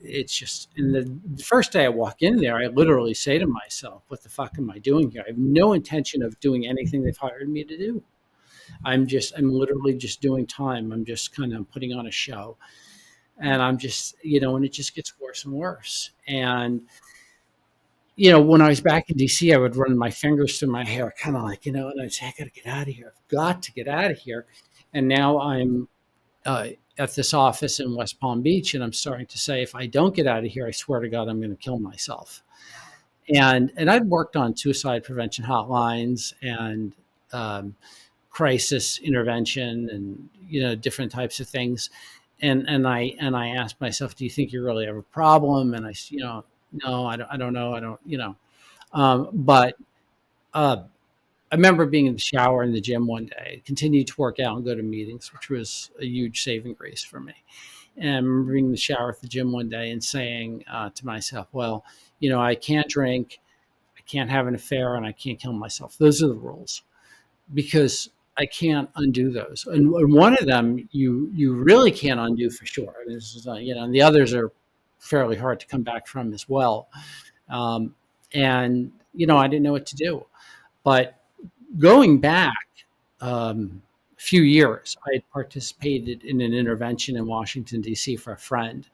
it's just in the first day I walk in there, I literally say to myself, "What the fuck am I doing here? I have no intention of doing anything they've hired me to do. I'm literally just doing time. I'm just kind of putting on a show, and I'm just, and it just gets worse and worse. And when I was back in DC, I would run my fingers through my hair, kind of like, and I'd say, I got to get out of here. I've got to get out of here. And now I'm at this office in West Palm Beach, and I'm starting to say, if I don't get out of here, I swear to God, I'm going to kill myself. And I'd worked on suicide prevention hotlines and crisis intervention, and different types of things. And I asked myself, do you think you really have a problem? And no, I don't know, I don't, but I remember being in the shower in the gym one day, continued to work out and go to meetings, which was a huge saving grace for me. And I remember being in the shower at the gym one day and saying to myself, well, I can't drink, I can't have an affair, and I can't kill myself. Those are the rules, because I can't undo those. And one of them you really can't undo for sure. And the others are fairly hard to come back from as well. Um, and I didn't know what to do. But going back a few years, I had participated in an intervention in Washington D.C. for a friend.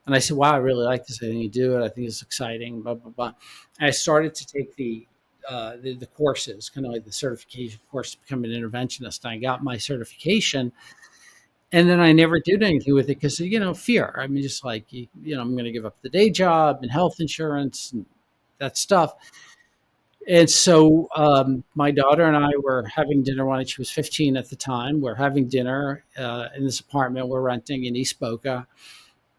And I said, wow, I really like this. I think you do it. I think it's exciting, blah, blah, blah. And I started to take the courses, kind of like the certification course to become an interventionist. And I got my certification, and then I never did anything with it because, fear. I mean, just like, I'm going to give up the day job and health insurance and that stuff. And so my daughter and I were having dinner when she was 15 at the time. We're having dinner in this apartment we're renting in East Boca.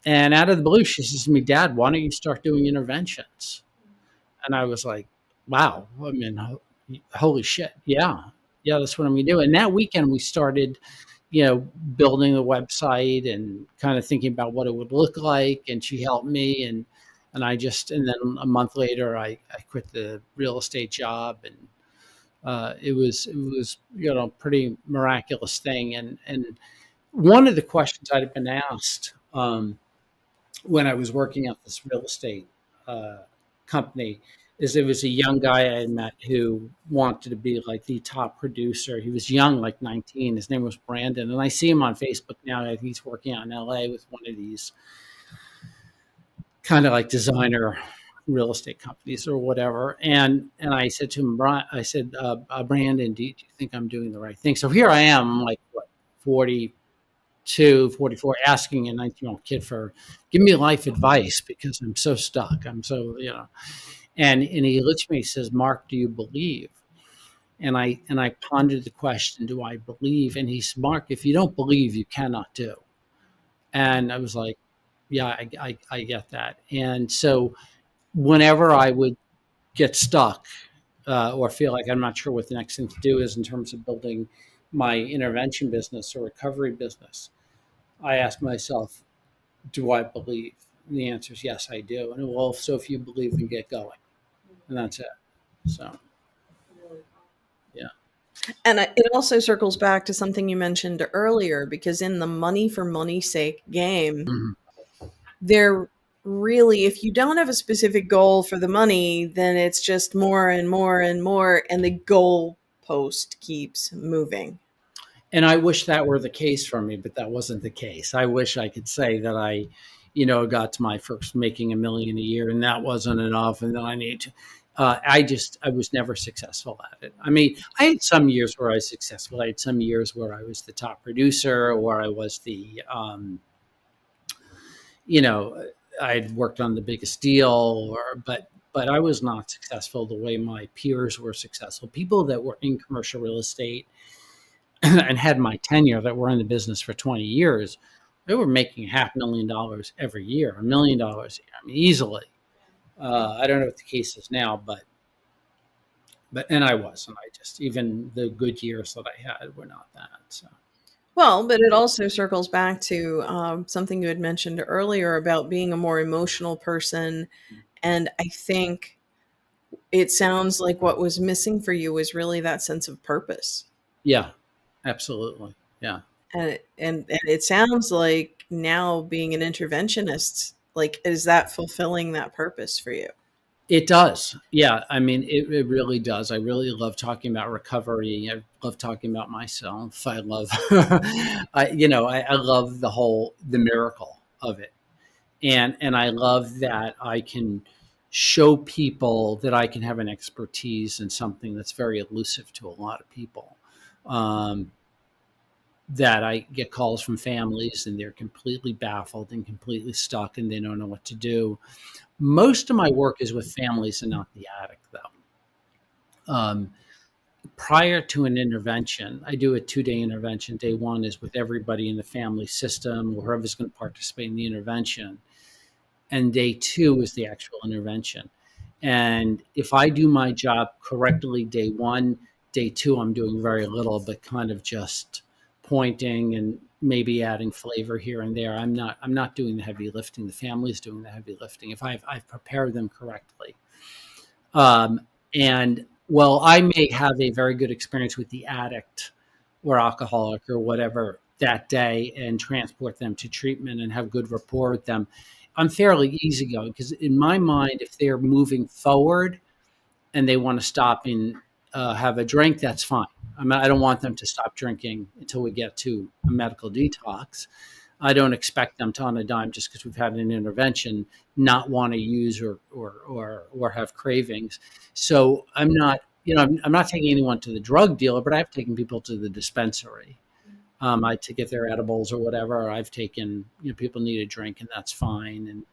And out of the blue, she says to me, Dad, why don't you start doing interventions? And I was like, wow, I mean, holy shit. Yeah. Yeah, that's what I'm going to do. And that weekend we started, building the website and kind of thinking about what it would look like. And she helped me. And then a month later, I quit the real estate job. And it was, pretty miraculous thing. And one of the questions I'd been asked when I was working at this real estate company is there was a young guy I had met who wanted to be like the top producer. He was young, like 19. His name was Brandon. And I see him on Facebook now. I think he's working out in LA with one of these kind of like designer real estate companies or whatever. And I said to him, Brandon, do you think I'm doing the right thing? So here I am, I'm like, what, 42, 44, asking a 19-year-old kid for, give me life advice because I'm so stuck. I'm so, and he looks at me, he says, Mark, do you believe? And I pondered the question, do I believe? And he said, Mark, if you don't believe, you cannot do. And I was like, yeah, I get that. And so whenever I would get stuck or feel like I'm not sure what the next thing to do is in terms of building my intervention business or recovery business, I ask myself, do I believe? And the answer is yes, I do. And well, so if you believe, then get going. And that's it. So, yeah. And it also circles back to something you mentioned earlier, because in the money for money's sake game, Mhm. there really, if you don't have a specific goal for the money, then it's just more and more and more, and the goal post keeps moving. And I wish that were the case for me, but that wasn't the case. I wish I could say that I, got to my first making $1 million a year and that wasn't enough. And then I need to, I was never successful at it. I mean, I had some years where I was successful. I had some years where I was the top producer or I was you know, I'd worked on the biggest deal but I was not successful the way my peers were successful. People that were in commercial real estate and had my tenure that were in the business for 20 years, they were making $500,000 every year, $1 million a year. I mean, easily. I don't know what the case is now, and I wasn't. I just, even the good years that I had were not that. So, Well, but it also circles back to something you had mentioned earlier about being a more emotional person. And I think It sounds like what was missing for you was really that sense of purpose. Yeah, absolutely. Yeah. And it sounds like now being an interventionist, like, is that fulfilling that purpose for you? It does. Yeah. I mean, it really does. I really love talking about recovery. I love talking about myself. I love, I love the miracle of it. And I love that I can show people that I can have an expertise in something that's very elusive to a lot of people. Um, that I get calls from families and they're completely baffled and completely stuck and they don't know what to do. Most of my work is with families and not the addict, though. Prior to an intervention, I do a 2 day intervention. Day one is with everybody in the family system or whoever's going to participate in the intervention. And day two is the actual intervention. And if I do my job correctly, day one, day two, I'm doing very little, but kind of just pointing and maybe adding flavor here and there. I'm not doing the heavy lifting. The family's doing the heavy lifting. If I've prepared them correctly. Um, and well, I may have a very good experience with the addict or alcoholic or whatever that day and transport them to treatment and have good rapport with them. I'm fairly easygoing because in my mind, if they're moving forward and they want to stop and have a drink, that's fine. I don't want them to stop drinking until we get to a medical detox. I don't expect them to on a dime just because we've had an intervention not want to use or have cravings. So I'm not, I'm not taking anyone to the drug dealer, but I've taken people to the dispensary. I to get their edibles or whatever. Or I've taken, people need a drink and that's fine. And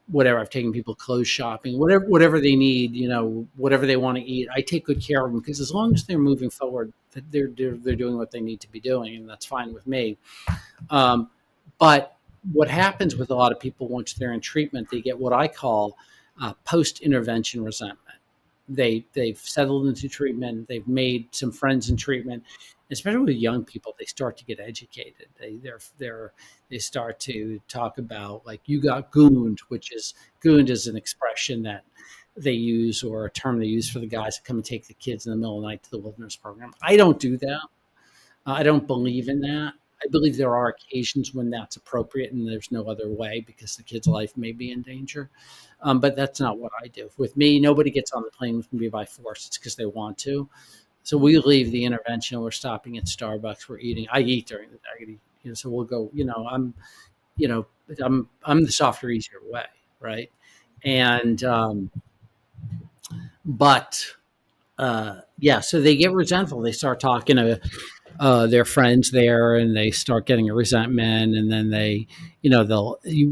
whatever, I've taken people clothes shopping, whatever they need, whatever they want to eat. I take good care of them because as long as they're moving forward, they're doing what they need to be doing, and that's fine with me. Um, but what happens with a lot of people once they're in treatment, they get what I call post intervention resentment. They've settled into treatment. They've made some friends in treatment. Especially with young people, they start to get educated. They start to talk about like you got gooned, which is gooned is an expression that they use or a term they use for the guys that come and take the kids in the middle of the night to the wilderness program. I don't do that. I don't believe in that. I believe there are occasions when that's appropriate and there's no other way because the kid's life may be in danger. But that's not what I do. With me, nobody gets on the plane with me by force. It's because they want to. So we leave the intervention. We're stopping at Starbucks. We're eating. I eat during the day. So we'll go. You know, I'm the softer, easier way, right? And but yeah, so they get resentful. They start talking to their friends there and they start getting a resentment and then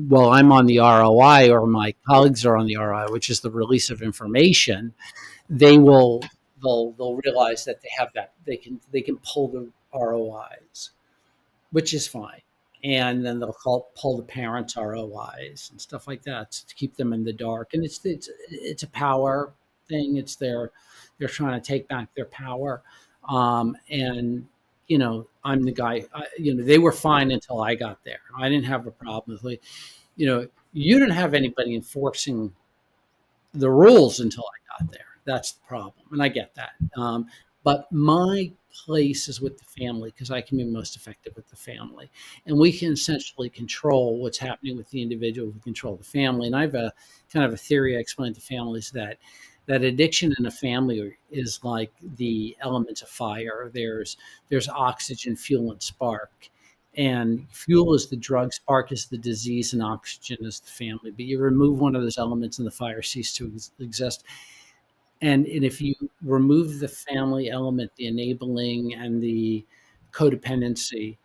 well, I'm on the ROI or my colleagues are on the ROI, which is the release of information. They will they'll realize that they have that they can pull the ROIs, which is fine. And then they'll pull the parents' ROIs and stuff like that to keep them in the dark. And it's a power thing. They're trying to take back their power. And I'm the guy. They were fine until I got there. I didn't have a problem with like, you didn't have anybody enforcing the rules until I got there. That's the problem, and I get that. But my place is with the family because I can be most effective with the family, and we can essentially control what's happening with the individual. We control the family, and I have a kind of a theory I explain to families that addiction in a family is like the elements of fire. There's oxygen, fuel, and spark. And fuel is the drug, spark is the disease, and oxygen is the family. But you remove one of those elements, and the fire ceases to exist. And if you remove the family element, the enabling and the codependency,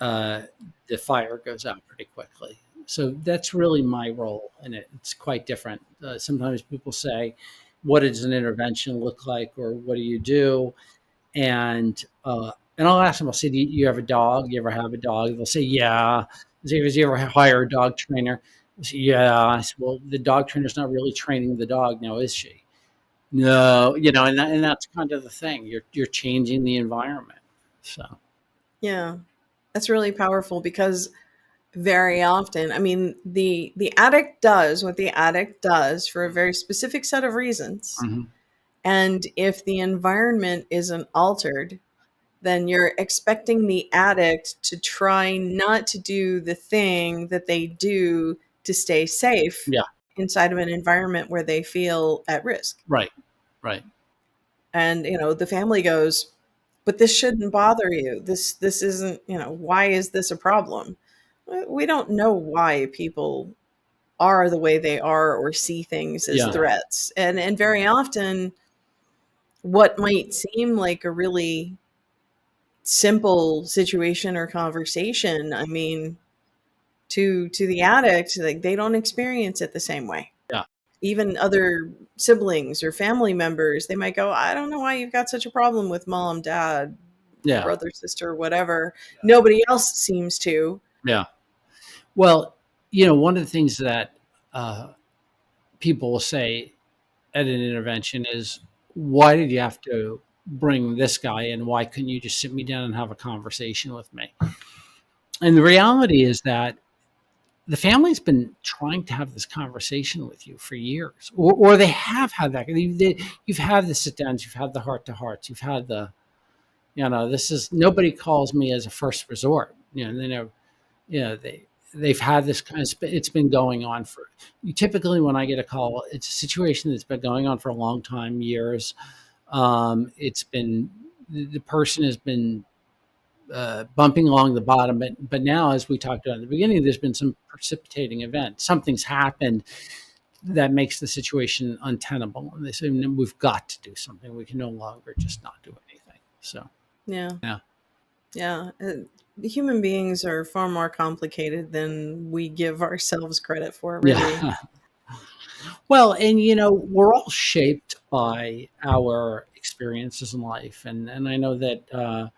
uh, the fire goes out pretty quickly. So that's really my role in it. It's quite different. Sometimes people say, "What does an intervention look like?" or "What do you do?" And I'll ask them. I'll say, "Do you have a dog? You ever have a dog?" They'll say, "Yeah." I say, "Have you ever hire a dog trainer?" They say, "Yeah." I said, "Well, the dog trainer's not really training the dog now, is she?" No, and that's kind of the thing. You're changing the environment. So Yeah, that's really powerful because Very often. I mean, the addict does what the addict does for a very specific set of reasons. Hmm. And if the environment isn't altered, then you're expecting the addict to try not to do the thing that they do to stay safe Yeah. inside of an environment where they feel at risk. Right. Right. And the family goes, but this shouldn't bother you. This isn't, why is this a problem? We don't know why people are the way they are or see things as Yeah. threats. And very often what might seem like a really simple situation or conversation, I mean, to the addict, like, they don't experience it the same way. Yeah. Even other siblings or family members, they might go, I don't know why you've got such a problem with mom, dad, Yeah. brother, sister, whatever. Nobody else seems to. Yeah. Well, one of the things that uh, people will say at an intervention is, why did you have to bring this guy in? Why couldn't you just sit me down and have a conversation with me? And the reality is that the family's been trying to have this conversation with you for years, or they have had that. You've had the sit downs, you've had the heart to hearts, you've had the, this is, nobody calls me as a first resort. They know, they've had this kind of, it's been going on for, typically when I get a call, it's a situation that's been going on for a long time, years. It's been, the person has been bumping along the bottom, but now, as we talked about at the beginning, there's been some precipitating event. Something's happened that makes the situation untenable, and they say, we've got to do something. We can no longer just not do anything. So Yeah. yeah. Yeah. Human beings are far more complicated than we give ourselves credit for, really. Yeah. Well, and we're all shaped by our experiences in life, and I know that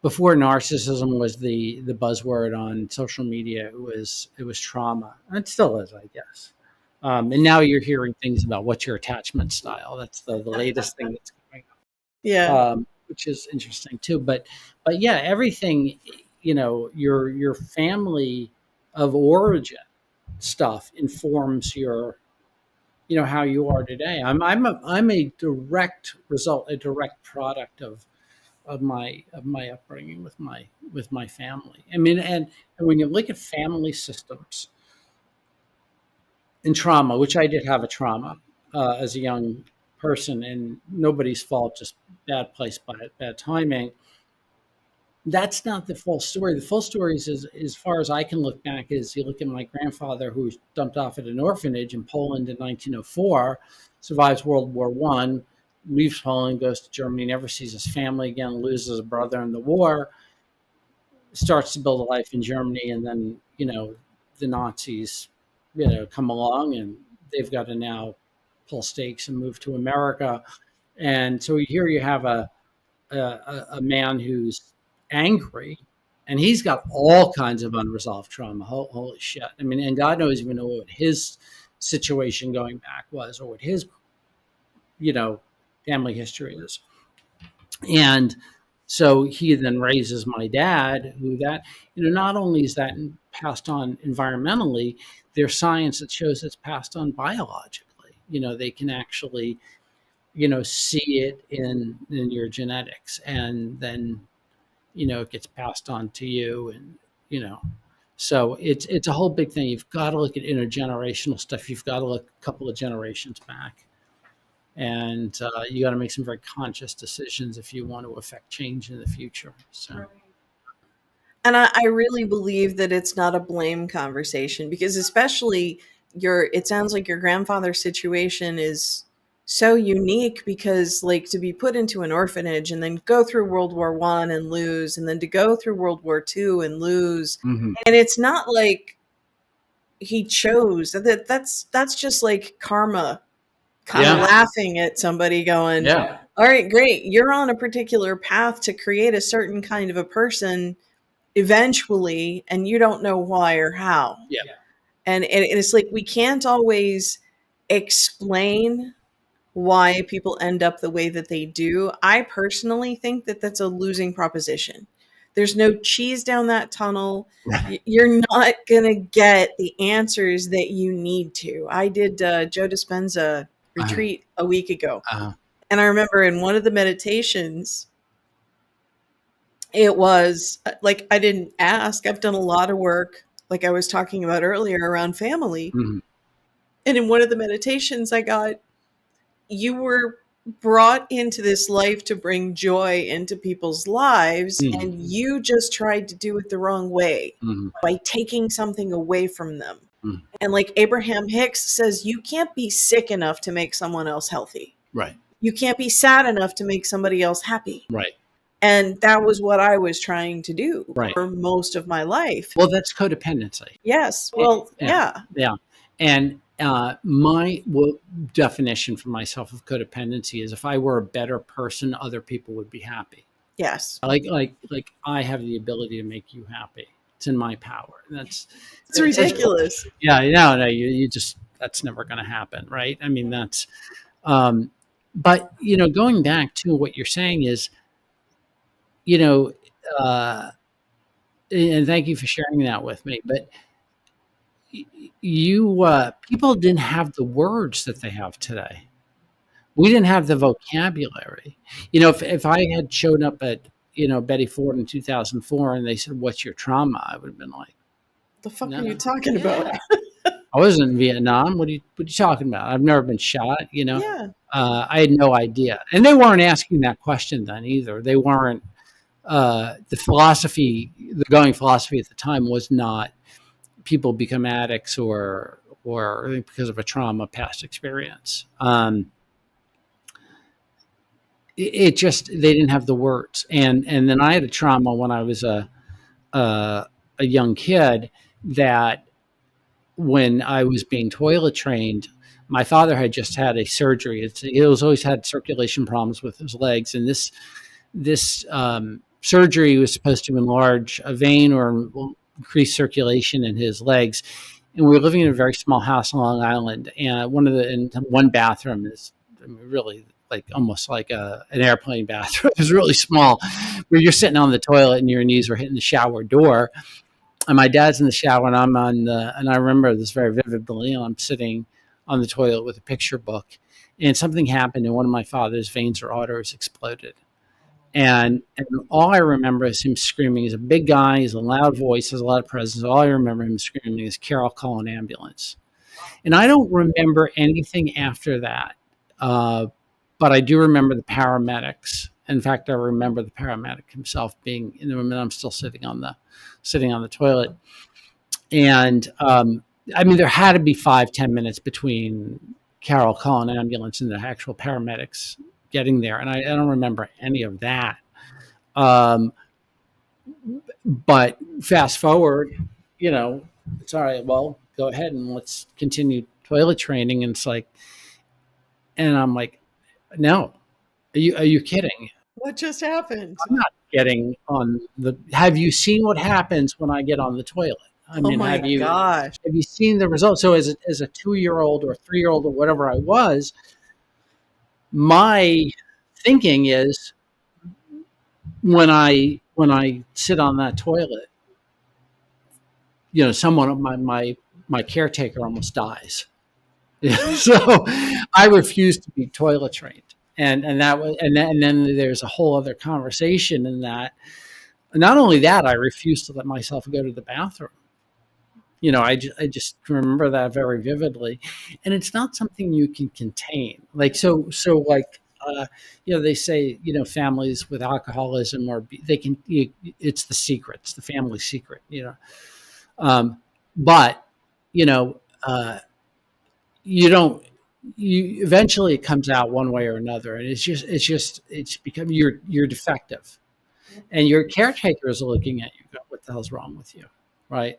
before narcissism was the buzzword on social media, it was trauma. And it still is, I guess. And now you're hearing things about what's your attachment style. That's the latest thing that's coming up, Yeah. which is interesting too. But yeah, everything, your family of origin stuff informs your, how you are today. I'm a direct result, a direct product of my upbringing with my family. I mean, and when you look at family systems and trauma, which I did have a trauma as a young person, and nobody's fault, just bad place, bad timing. That's not the full story. The full story is, as far as I can look back, is you look at my grandfather, who was dumped off at an orphanage in Poland in 1904, survives World War One, leaves Poland, goes to Germany, never sees his family again, loses a brother in the war, starts to build a life in Germany, and then the Nazis come along, and they've got to now pull stakes and move to America. And so here you have a man who's angry, and he's got all kinds of unresolved trauma. Holy shit! I mean, and God knows even know what his situation going back was, or what his you know family history is. And so he then raises my dad, who, that, not only is that passed on environmentally, there's science that shows it's passed on biologically. They can actually, see it in your genetics, and then, it gets passed on to you, and, you know, so it's a whole big thing. You've got to look at intergenerational stuff. You've got to look a couple of generations back, and you got to make some very conscious decisions if you want to affect change in the future. So And I really believe that it's not a blame conversation, because especially it sounds like your grandfather's situation is so unique, because, like, to be put into an orphanage and then go through World War One and lose, and then to go through World War Two and lose. mhm. And it's not like he chose that's just like karma kind of Yeah, laughing at somebody going, yeah, all right, great, you're on a particular path to create a certain kind of a person eventually, and you don't know why or how. yeah, And it's like, we can't always explain why people end up the way that they do. I personally think that that's a losing proposition. There's no cheese down that tunnel. You're not going to get the answers that you need to. I did Joe Dispenza Uh, retreat a week ago. uh, And I remember in one of the meditations, it was like I didn't ask. I've done a lot of work, like I was talking about earlier, around family. mhm, And in one of the meditations, I got, you were brought into this life to bring joy into people's lives, mhm, and you just tried to do it the wrong way mhm, by taking something away from them. mhm. And like Abraham Hicks says, you can't be sick enough to make someone else healthy. Right, You can't be sad enough to make somebody else happy. right, And that was what I was trying to do right. for most of my life. Well, that's codependency. Yes. Eh, Well, Yeah, yeah. yeah. And my definition for myself of codependency is if I were a better person, other people would be happy. Yes. Like I have the ability to make you happy. It's in my power. It's ridiculous. Yeah, no, you just that's never going to happen, right? I mean, um, but going back to what you're saying is, you know, uh, and thank you for sharing that with me. But people didn't have the words that they have today. We didn't have the vocabulary. If I had shown up at Betty Ford in 2004 and they said, "What's your trauma?" I would have been like, The fuck are "No, you talking about? yeah, I wasn't in Vietnam. What are you talking about? I've never been shot." Yeah. I had no idea, and they weren't asking that question then either. They weren't. The going philosophy at the time was not people become addicts or because of a trauma past experience. It just they didn't have the words, and then I had a trauma when I was a, a young kid that when I was being toilet trained, my father had just had a surgery. He was always had circulation problems with his legs, and this surgery was supposed to enlarge a vein or increase circulation in his legs. And we were living in a very small house on Long Island, and one bathroom is, I mean, really like almost like an airplane bathroom. It was really small, where you're sitting on the toilet and your knees were hitting the shower door. And my dad's in the shower, and and I remember this very vividly. And I'm sitting on the toilet with a picture book, and something happened, and one of my father's veins or arteries exploded. And all I remember is him screaming. He's a big guy. He's a loud voice. Has a lot of presence. All I remember him screaming is, "Carol, call an ambulance." And I don't remember anything after that, but I do remember the paramedics. In fact, I remember the paramedic himself being in the room, and I'm still sitting on the toilet. And I mean, there had to be 5-10 minutes between Carol calling an ambulance and the actual paramedics getting there, and I don't remember any of that. Um, but fast forward, it's all right. Well, go ahead and let's continue toilet training. And it's like, and I'm like, no, are you kidding? What just happened? I'm not getting on the. Have you seen what happens when I get on the toilet? I Oh mean, my gosh. have you seen the results? So as a 2-year old or 3-year old or whatever I was, my thinking is when I sit on that toilet, someone my caretaker almost dies. So I refuse to be toilet trained, and that was and then there's a whole other conversation in that. Not only that, I refuse to let myself go to the bathroom. I just remember that very vividly, and it's not something you can contain. Like like they say families with alcoholism or they can it's the secret, it's the family secret. But you know you don't you eventually it comes out one way or another, and it's become you're defective, and your caretakers are looking at you going, what the hell's wrong with you, right?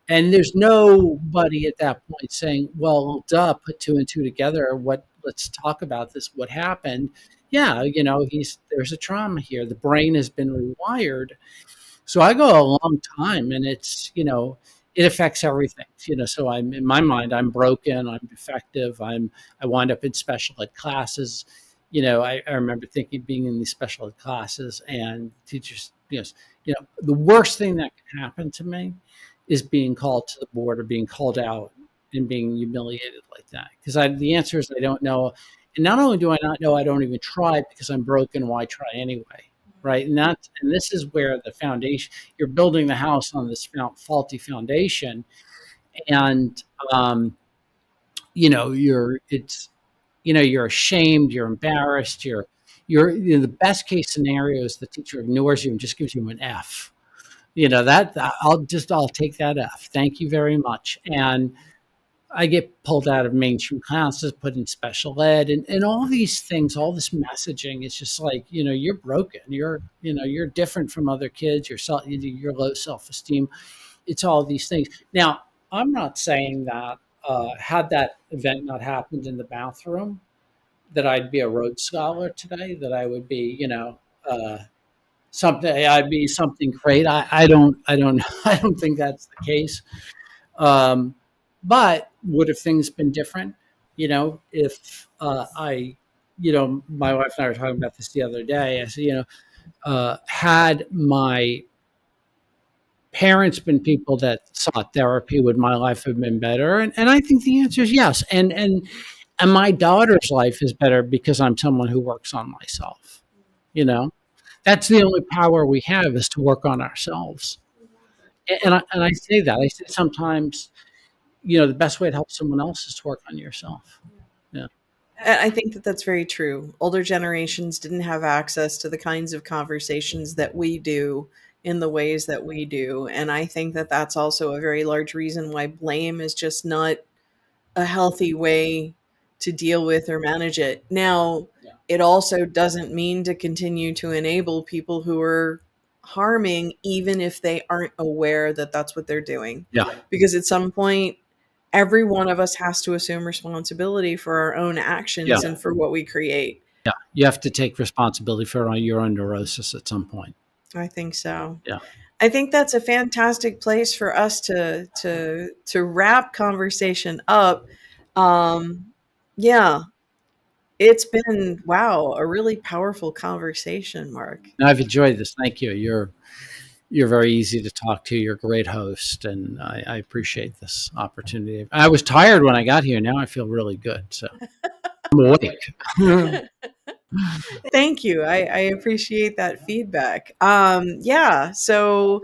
And there's nobody at that point saying, well, duh, put two and two together, let's talk about this, what happened. Yeah, there's a trauma here, the brain has been rewired. So I go a long time, and it affects everything. So I'm in my mind, I'm broken, I'm defective, I wind up in special ed classes. I remember being in these special ed classes, and teachers, The worst thing that can happen to me is being called to the board or being called out and being humiliated like that. Because the answer is I don't know. And not only do I not know, I don't even try because I'm broken. Why try anyway? Right. And this is where the foundation, you're building the house on this faulty foundation. And, you're ashamed, you're embarrassed, the best case scenario is the teacher ignores you and just gives you an F. That I'll take that F. Thank you very much. And I get pulled out of mainstream classes, put in special ed, and all these things, all this messaging is just like, you're broken. You're different from other kids. You're low self-esteem. It's all these things. Now, I'm not saying that had that event not happened in the bathroom, that I'd be a Rhodes Scholar today, that I would be, I'd be something great. I don't, I don't think that's the case. But would have things been different? If my wife and I were talking about this the other day. I said, had my parents been people that sought therapy, would my life have been better? And I think the answer is yes. And my daughter's life is better because I'm someone who works on myself. You know, that's the only power we have is to work on ourselves. And I say that. I say sometimes, the best way to help someone else is to work on yourself. Yeah. I think that that's very true. Older generations didn't have access to the kinds of conversations that we do in the ways that we do. And I think that that's also a very large reason why blame is just not a healthy way to deal with or manage it. Now, Yeah. it also doesn't mean to continue to enable people who are harming, even if they aren't aware that that's what they're doing. Yeah. Because at some point, every one of us has to assume responsibility for our own actions Yeah. and for what we create. Yeah. You have to take responsibility for your own neurosis at some point. I think so. Yeah. I think that's a fantastic place for us to wrap conversation up. Yeah, it's been a really powerful conversation, Mark. I've enjoyed this. Thank you. You're very easy to talk to. You're a great host, and I appreciate this opportunity. I was tired when I got here. Now I feel really good. So I'm awake. Thank you. I appreciate that feedback. Yeah, so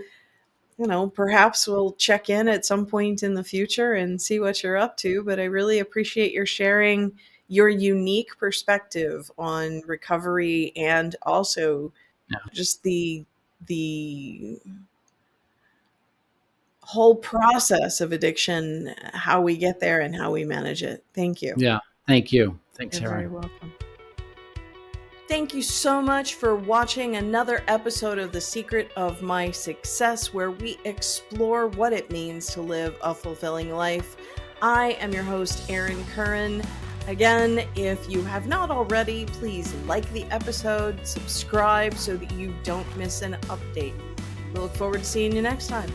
perhaps we'll check in at some point in the future and see what you're up to. But I really appreciate your sharing your unique perspective on recovery and also Yeah. just the whole process of addiction, how we get there and how we manage it. Thank you. Yeah. Thank you. Thanks, You're very Erin. welcome. Thank you so much for watching another episode of The Secret of My Success, where we explore what it means to live a fulfilling life. I am your host, Erin Currin. Again, if you have not already, please like the episode, subscribe so that you don't miss an update. We look forward to seeing you next time.